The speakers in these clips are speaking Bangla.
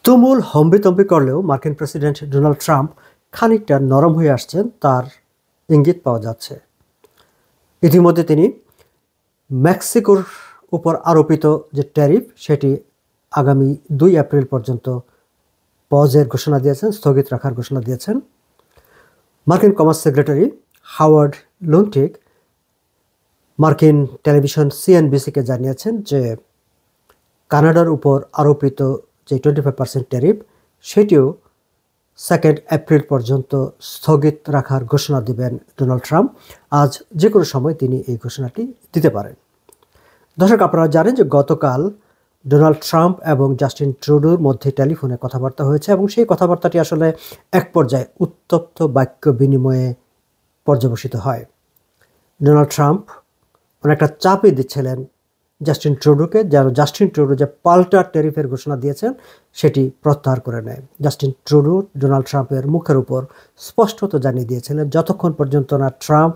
তুমুল হম্বিতম্বি করলেও মার্কিন প্রেসিডেন্ট ডোনাল্ড ট্রাম্প খানিকটা নরম হয়ে আসছেন তার ইঙ্গিত পাওয়া যাচ্ছে। ইতিমধ্যে তিনি মেক্সিকোর উপর আরোপিত যে ট্যারিফ সেটি আগামী 2 এপ্রিল পর্যন্ত পজের ঘোষণা দিয়েছেন, স্থগিত রাখার ঘোষণা দিয়েছেন। মার্কিন কমার্স সেক্রেটারি হাওয়ার্ড লুন্টিক মার্কিন টেলিভিশন সিএনবিসিকে জানিয়েছেন যে কানাডার উপর আরোপিত যে 25% ট্যারিফ সেটিও 2 এপ্রিল পর্যন্ত স্থগিত রাখার ঘোষণা দিবেন ডোনাল্ড ট্রাম্প। আজ যে কোনো সময় তিনি এই ঘোষণাটি দিতে পারেন। দর্শক, আপনারা জানেন যে গতকাল ডোনাল্ড ট্রাম্প এবং জাস্টিন ট্রুডোর মধ্যে টেলিফোনে কথাবার্তা হয়েছে এবং সেই কথাবার্তাটি আসলে এক পর্যায়ে উত্তপ্ত বাক্য বিনিময়ে পর্যবসিত হয়। ডোনাল্ড ট্রাম্প অনেকটা চাপই দিচ্ছিলেন জাস্টিন ট্রুডোকে, যেন জাস্টিন ট্রুডো যে পাল্টা ট্যারিফের ঘোষণা দিয়েছেন সেটি প্রত্যাহার করে নেয়। জাস্টিন ট্রুডো ডোনাল্ড ট্রাম্পের মুখের উপর স্পষ্টত জানিয়ে দিয়েছিলেন যতক্ষণ পর্যন্ত না ট্রাম্প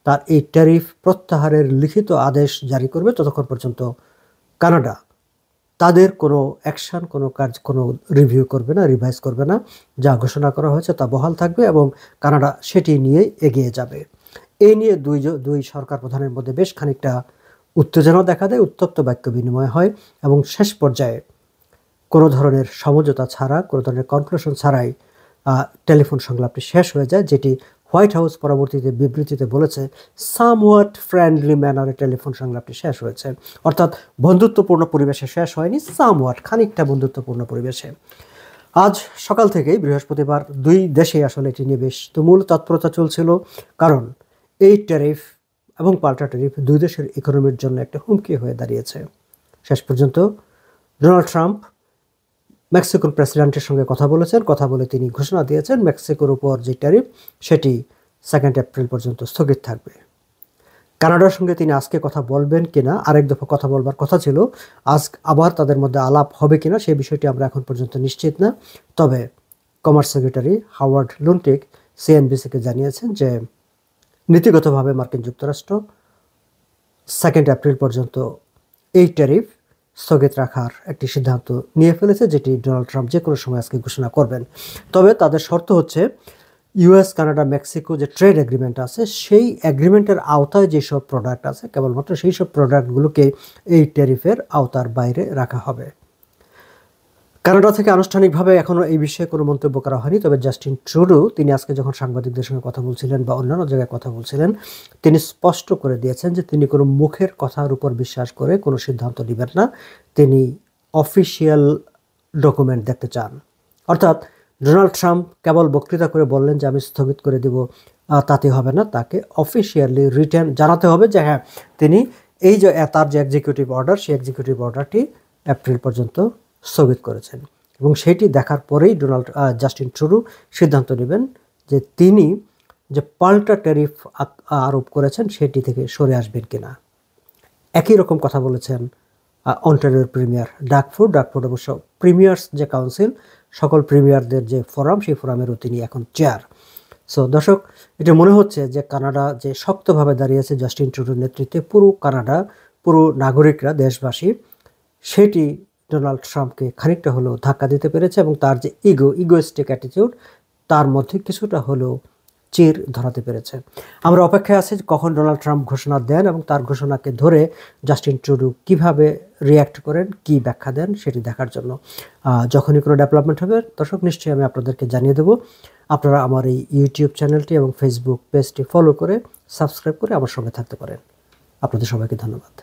তার এই ট্যারিফ প্রত্যাহারের লিখিত আদেশ জারি করবে ততক্ষণ পর্যন্ত কানাডা তাদের কোনো অ্যাকশন, কোনো কাজ, কোনো রিভিউ করবে না, রিভাইজ করবে না। যা ঘোষণা করা হয়েছে তা বহাল থাকবে এবং কানাডা সেটি নিয়েই এগিয়ে যাবে। এই নিয়ে দুই সরকার প্রধানের মধ্যে বেশ খানিকটা উত্তেজনা দেখা দেয়, উত্তপ্ত বাক্য বিনিময় হয় এবং শেষ পর্যায়ে কোনো ধরনের সমঝোতা ছাড়া, কোনো ধরনের কনক্লুশন ছাড়াই টেলিফোন সংলাপটি শেষ হয়ে যায়, যেটি হোয়াইট হাউস পরবর্তীতে বিবৃতিতে বলেছে সামওয়াট ফ্রেন্ডলি ম্যানারে টেলিফোন সংলাপটি শেষ হয়েছে। অর্থাৎ বন্ধুত্বপূর্ণ পরিবেশে শেষ হয়নি, সামওয়াট খানিকটা বন্ধুত্বপূর্ণ পরিবেশে। আজ সকাল থেকেই বৃহস্পতিবার দুই দেশে আসলে এটি নিয়ে বেশ তুমুল তৎপরতা চলছিল, কারণ এই ট্যারিফ এবং পাল্টা ট্যারিফ দুই দেশের ইকোনমির জন্য একটা হুমকি হয়ে দাঁড়িয়েছে। শেষ পর্যন্ত ডোনাল্ড ট্রাম্প মেক্সিকোর প্রেসিডেন্টের সঙ্গে কথা বলেছেন, কথা বলে তিনি ঘোষণা দিয়েছেন মেক্সিকোর উপর যে ট্যারিফ সেটি 2 এপ্রিল পর্যন্ত স্থগিত থাকবে। কানাডার সঙ্গে তিনি আজকে কথা বলবেন কিনা, আরেক দফা কথা বলবার কথা ছিল, আজ আবার তাদের মধ্যে আলাপ হবে কিনা সেই বিষয়টি আমরা এখন পর্যন্ত নিশ্চিত না। তবে কমার্স সেক্রেটারি হাওয়ার্ড লুন্টিক সিএনবিসিকে জানিয়েছেন যে নীতিগতভাবে মার্কিন যুক্তরাষ্ট্র 2 এপ্রিল পর্যন্ত এই ট্যারিফ স্থগিত রাখার একটি সিদ্ধান্ত নিয়ে ফেলেছে, যেটি ডোনাল্ড ট্রাম্প যে কোনো সময় আজকে ঘোষণা করবেন। তবে তাদের শর্ত হচ্ছে ইউএস কানাডা মেক্সিকো যে ট্রেড এগ্রিমেন্ট আছে সেই এগ্রিমেন্টের আওতায় যেসব প্রোডাক্ট আছে কেবলমাত্র সেই সব প্রোডাক্টগুলোকে এই ট্যারিফের আওতার বাইরে রাখা হবে। কানাডা থেকে আনুষ্ঠানিকভাবে এখনও এই বিষয়ে কোনো মন্তব্য করা হয়নি। তবে জাস্টিন ট্রুডো তিনি আজকে যখন সাংবাদিকদের সঙ্গে কথা বলছিলেন বা অন্যান্য জায়গায় কথা বলছিলেন, তিনি স্পষ্ট করে দিয়েছেন যে তিনি কোনো মুখের কথার উপর বিশ্বাস করে কোনো সিদ্ধান্ত নেবেন না, তিনি অফিসিয়াল ডকুমেন্ট দেখতে চান। অর্থাৎ ডোনাল্ড ট্রাম্প কেবল বক্তৃতা করে বললেন যে আমি স্থগিত করে দিব, তাতে হবে না, তাকে অফিসিয়ালি রিটার্ন জানাতে হবে যে হ্যাঁ তিনি এই যে তার যে এক্সিকিউটিভ অর্ডার সেই এক্সিকিউটিভ অর্ডারটি এপ্রিল পর্যন্ত স্থগিত করেছেন এবং সেটি দেখার পরেই জাস্টিন ট্রুডো সিদ্ধান্ত নেবেন যে তিনি যে পাল্টা ট্যারিফ আরোপ করেছেন সেটি থেকে সরে আসবেন কিনা। একই রকম কথা বলেছেন অন্টারিওর প্রিমিয়ার ডাগ ফুড অবশ্য প্রিমিয়ার্স যে কাউন্সিল, সকল প্রিমিয়ারদের যে ফোরাম, সেই ফোরামেরও তিনি এখন চেয়ার। সো দর্শক, এটা মনে হচ্ছে যে কানাডা যে শক্তভাবে দাঁড়িয়েছে জাস্টিন ট্রুডোর নেতৃত্বে, পুরো কানাডা, পুরো নাগরিকরা, দেশবাসী, সেটি ডোনাল্ড ট্রাম্পকে খানিকটা হলেও ধাক্কা দিতে পেরেছে এবং তার যে ইগোইস্টিক অ্যাটিটিউড তার মধ্যে কিছুটা হলেও চির ধরাতে পেরেছে। আমরা অপেক্ষায় আছি কখন ডোনাল্ড ট্রাম্প ঘোষণা দেন এবং তার ঘোষণাকে ধরে জাস্টিন ট্রুডো কিভাবে রিয়্যাক্ট করেন, কি ব্যাখ্যা দেন সেটি দেখার জন্য। যখনই কোনো ডেভেলপমেন্ট হবে দর্শক নিশ্চয়ই আমি আপনাদেরকে জানিয়ে দেব। আপনারা আমার এই ইউটিউব চ্যানেলটি এবং ফেসবুক পেজটি ফলো করে সাবস্ক্রাইব করে আমার সঙ্গে থাকতে পারেন। আপনাদের সবাইকে ধন্যবাদ।